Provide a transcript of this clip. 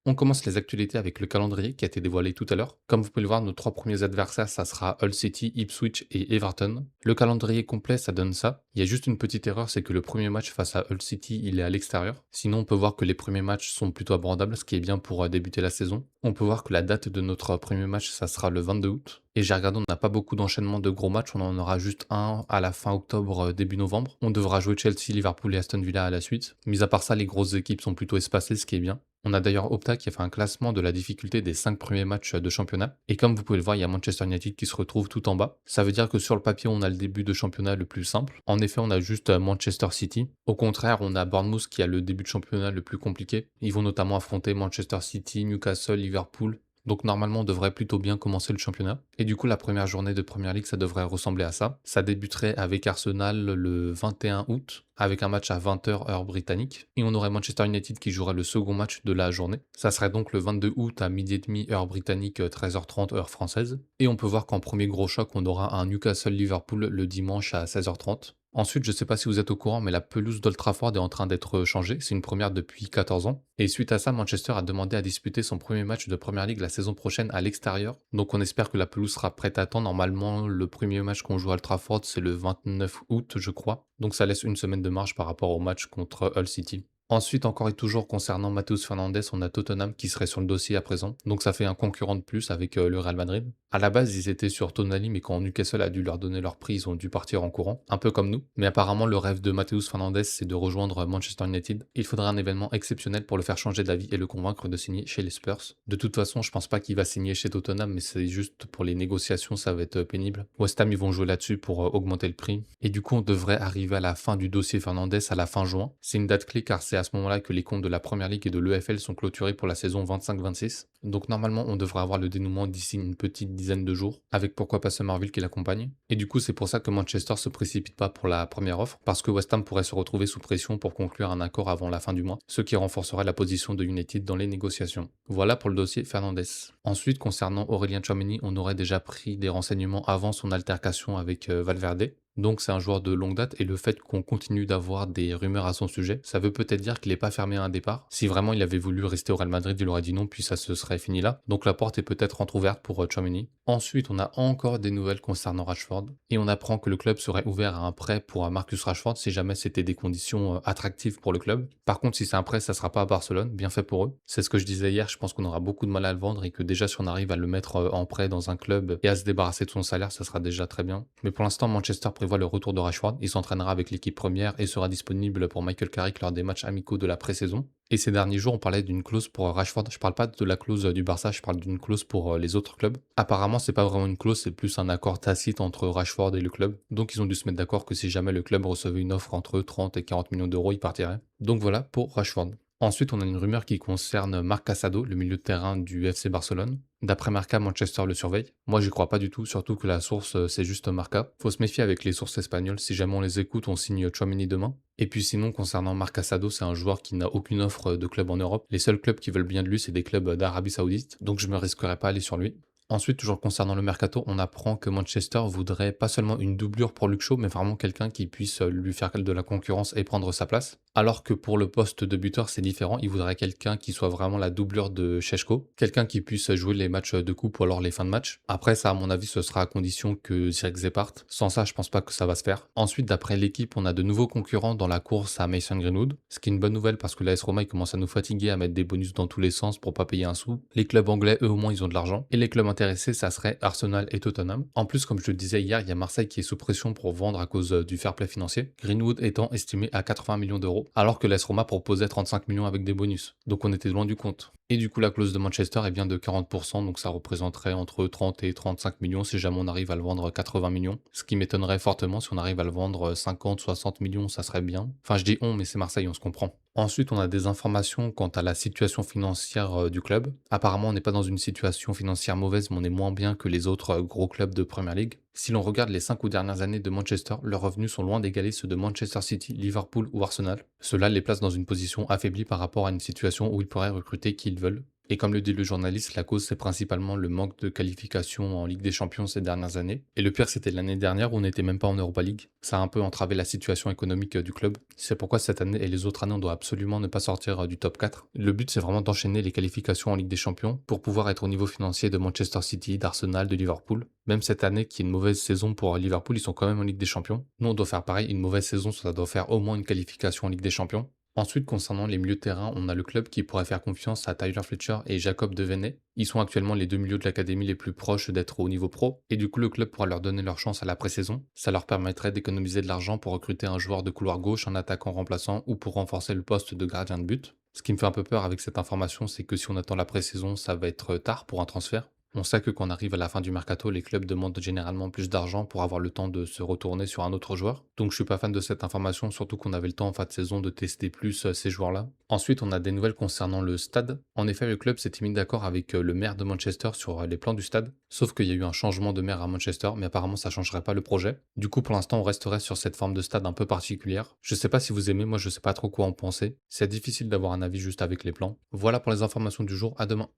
On commence les actualités avec le calendrier qui a été dévoilé tout à l'heure. Comme vous pouvez le voir, nos trois premiers adversaires, ça sera Hull City, Ipswich et Everton. Le calendrier complet, ça donne ça. Il y a juste une petite erreur, c'est que le premier match face à Hull City, il est à l'extérieur. Sinon, on peut voir que les premiers matchs sont plutôt abordables, ce qui est bien pour débuter la saison. On peut voir que la date de notre premier match, ça sera le 22 août. Et j'ai regardé, on n'a pas beaucoup d'enchaînement de gros matchs, on en aura juste un à la fin octobre, début novembre. On devra jouer Chelsea, Liverpool et Aston Villa à la suite. Mis à part ça, les grosses équipes sont plutôt espacées, ce qui est bien. On a d'ailleurs Opta qui a fait un classement de la difficulté des 5 premiers matchs de championnat. Et comme vous pouvez le voir, il y a Manchester United qui se retrouve tout en bas. Ça veut dire que sur le papier, on a le début de championnat le plus simple. En effet, on a juste Manchester City. Au contraire, on a Bournemouth qui a le début de championnat le plus compliqué. Ils vont notamment affronter Manchester City, Newcastle, Liverpool. Donc normalement, on devrait plutôt bien commencer le championnat. Et du coup, la première journée de Premier League, ça devrait ressembler à ça. Ça débuterait avec Arsenal le 21 août, avec un match à 20 h heure britannique. Et on aurait Manchester United qui jouerait le second match de la journée. Ça serait donc le 22 août à 12h30 heure britannique, 13h30 heure française. Et on peut voir qu'en premier gros choc, on aura un Newcastle-Liverpool le dimanche à 16h30. Ensuite, je ne sais pas si vous êtes au courant, mais la pelouse d'Old Trafford est en train d'être changée. C'est une première depuis 14 ans. Et suite à ça, Manchester a demandé à disputer son premier match de Premier League la saison prochaine à l'extérieur. Donc on espère que la pelouse sera prête à temps. Normalement, le premier match qu'on joue à Old Trafford, c'est le 29 août, je crois. Donc ça laisse une semaine de marge par rapport au match contre Hull City. Ensuite, encore et toujours concernant Matheus Fernandes, on a Tottenham qui serait sur le dossier à présent. Donc ça fait un concurrent de plus avec le Real Madrid. À la base, ils étaient sur Tonali, mais quand Newcastle a dû leur donner leur prix, ils ont dû partir en courant, un peu comme nous. Mais apparemment, le rêve de Matheus Fernandes, c'est de rejoindre Manchester United. Il faudra un événement exceptionnel pour le faire changer d'avis et le convaincre de signer chez les Spurs. De toute façon, je pense pas qu'il va signer chez Tottenham, mais c'est juste pour les négociations, ça va être pénible. West Ham, ils vont jouer là-dessus pour augmenter le prix. Et du coup, on devrait arriver à la fin du dossier Fernandes à la fin juin. C'est une date clé car c'est à ce moment-là que les comptes de la Première Ligue et de l'EFL sont clôturés pour la saison 25-26. Donc normalement, on devrait avoir le dénouement d'ici une petite dizaine de jours, avec pourquoi pas Somerville qui l'accompagne. Et du coup, c'est pour ça que Manchester se précipite pas pour la première offre, parce que West Ham pourrait se retrouver sous pression pour conclure un accord avant la fin du mois, ce qui renforcerait la position de United dans les négociations. Voilà pour le dossier Fernandes. Ensuite, concernant Aurélien Tchouaméni, on aurait déjà pris des renseignements avant son altercation avec Valverde. Donc c'est un joueur de longue date et le fait qu'on continue d'avoir des rumeurs à son sujet, ça veut peut-être dire qu'il n'est pas fermé à un départ. Si vraiment il avait voulu rester au Real Madrid, il aurait dit non, puis ça se serait fini là. Donc la porte est peut-être entrouverte pour Tchouaméni. Ensuite, on a encore des nouvelles concernant Rashford et on apprend que le club serait ouvert à un prêt pour Marcus Rashford si jamais c'était des conditions attractives pour le club. Par contre, si c'est un prêt, ça sera pas à Barcelone, bien fait pour eux. C'est ce que je disais hier, je pense qu'on aura beaucoup de mal à le vendre et que déjà si on arrive à le mettre en prêt dans un club et à se débarrasser de son salaire, ça sera déjà très bien. Mais pour l'instant, Manchester prévoit le retour de Rashford. Il s'entraînera avec l'équipe première et sera disponible pour Michael Carrick lors des matchs amicaux de la pré-saison. Et ces derniers jours, on parlait d'une clause pour Rashford. Je parle pas de la clause du Barça, je parle d'une clause pour les autres clubs. Apparemment, c'est pas vraiment une clause, c'est plus un accord tacite entre Rashford et le club. Donc ils ont dû se mettre d'accord que si jamais le club recevait une offre entre 30 et 40 millions d'euros, il partirait. Donc voilà pour Rashford. Ensuite, on a une rumeur qui concerne Marc Casado, le milieu de terrain du FC Barcelone. D'après Marca, Manchester le surveille. Moi, j'y crois pas du tout, surtout que la source, c'est juste Marca. Faut se méfier avec les sources espagnoles. Si jamais on les écoute, on signe Tchouaméni demain. Et puis sinon, concernant Marc Casado, c'est un joueur qui n'a aucune offre de club en Europe. Les seuls clubs qui veulent bien de lui, c'est des clubs d'Arabie Saoudite. Donc je me risquerai pas à aller sur lui. Ensuite, toujours concernant le mercato, on apprend que Manchester voudrait pas seulement une doublure pour Luke Shaw, mais vraiment quelqu'un qui puisse lui faire de la concurrence et prendre sa place. Alors que pour le poste de buteur, c'est différent. Il voudrait quelqu'un qui soit vraiment la doublure de Šeško, quelqu'un qui puisse jouer les matchs de coupe ou alors les fins de match. Après, ça, à mon avis, ce sera à condition que Zirkzee parte. Sans ça, je pense pas que ça va se faire. Ensuite, d'après l'équipe, on a de nouveaux concurrents dans la course à Mason Greenwood, ce qui est une bonne nouvelle parce que l'AS Roma, il commence à nous fatiguer à mettre des bonus dans tous les sens pour pas payer un sou. Les clubs anglais, eux, au moins, ils ont de l'argent. Et les clubs intéressés, ça serait Arsenal et Tottenham. En plus, comme je le disais hier, il y a Marseille qui est sous pression pour vendre à cause du fair play financier. Greenwood étant estimé à 80 millions d'euros, alors que l'AS Roma proposait 35 millions avec des bonus. Donc on était loin du compte. Et du coup, la clause de Manchester est bien de 40%, donc ça représenterait entre 30 et 35 millions si jamais on arrive à le vendre 80 millions. Ce qui m'étonnerait fortement si on arrive à le vendre 50, 60 millions, ça serait bien. Enfin, je dis on, mais c'est Marseille, on se comprend. Ensuite, on a des informations quant à la situation financière du club. Apparemment, on n'est pas dans une situation financière mauvaise, mais on est moins bien que les autres gros clubs de Premier League. Si l'on regarde les 5 ou dernières années de Manchester, leurs revenus sont loin d'égaler ceux de Manchester City, Liverpool ou Arsenal. Cela les place dans une position affaiblie par rapport à une situation où ils pourraient recruter qui ils veulent. Et comme le dit le journaliste, la cause c'est principalement le manque de qualification en Ligue des Champions ces dernières années. Et le pire c'était l'année dernière où on n'était même pas en Europa League. Ça a un peu entravé la situation économique du club. C'est pourquoi cette année et les autres années on doit absolument ne pas sortir du top 4. Le but c'est vraiment d'enchaîner les qualifications en Ligue des Champions pour pouvoir être au niveau financier de Manchester City, d'Arsenal, de Liverpool. Même cette année qui est une mauvaise saison pour Liverpool, ils sont quand même en Ligue des Champions. Nous on doit faire pareil, une mauvaise saison ça doit faire au moins une qualification en Ligue des Champions. Ensuite, concernant les milieux de terrain, on a le club qui pourrait faire confiance à Tyler Fletcher et Jacob Devaney. Ils sont actuellement les deux milieux de l'académie les plus proches d'être au niveau pro, et du coup le club pourra leur donner leur chance à la pré-saison. Ça leur permettrait d'économiser de l'argent pour recruter un joueur de couloir gauche, un attaquant remplaçant ou pour renforcer le poste de gardien de but. Ce qui me fait un peu peur avec cette information, c'est que si on attend la pré-saison, ça va être tard pour un transfert. On sait que quand on arrive à la fin du mercato, les clubs demandent généralement plus d'argent pour avoir le temps de se retourner sur un autre joueur. Donc je suis pas fan de cette information, surtout qu'on avait le temps en fin de saison de tester plus ces joueurs-là. Ensuite, on a des nouvelles concernant le stade. En effet, le club s'était mis d'accord avec le maire de Manchester sur les plans du stade. Sauf qu'il y a eu un changement de maire à Manchester, mais apparemment ça changerait pas le projet. Du coup, pour l'instant, on resterait sur cette forme de stade un peu particulière. Je sais pas si vous aimez, moi je sais pas trop quoi en penser. C'est difficile d'avoir un avis juste avec les plans. Voilà pour les informations du jour, à demain.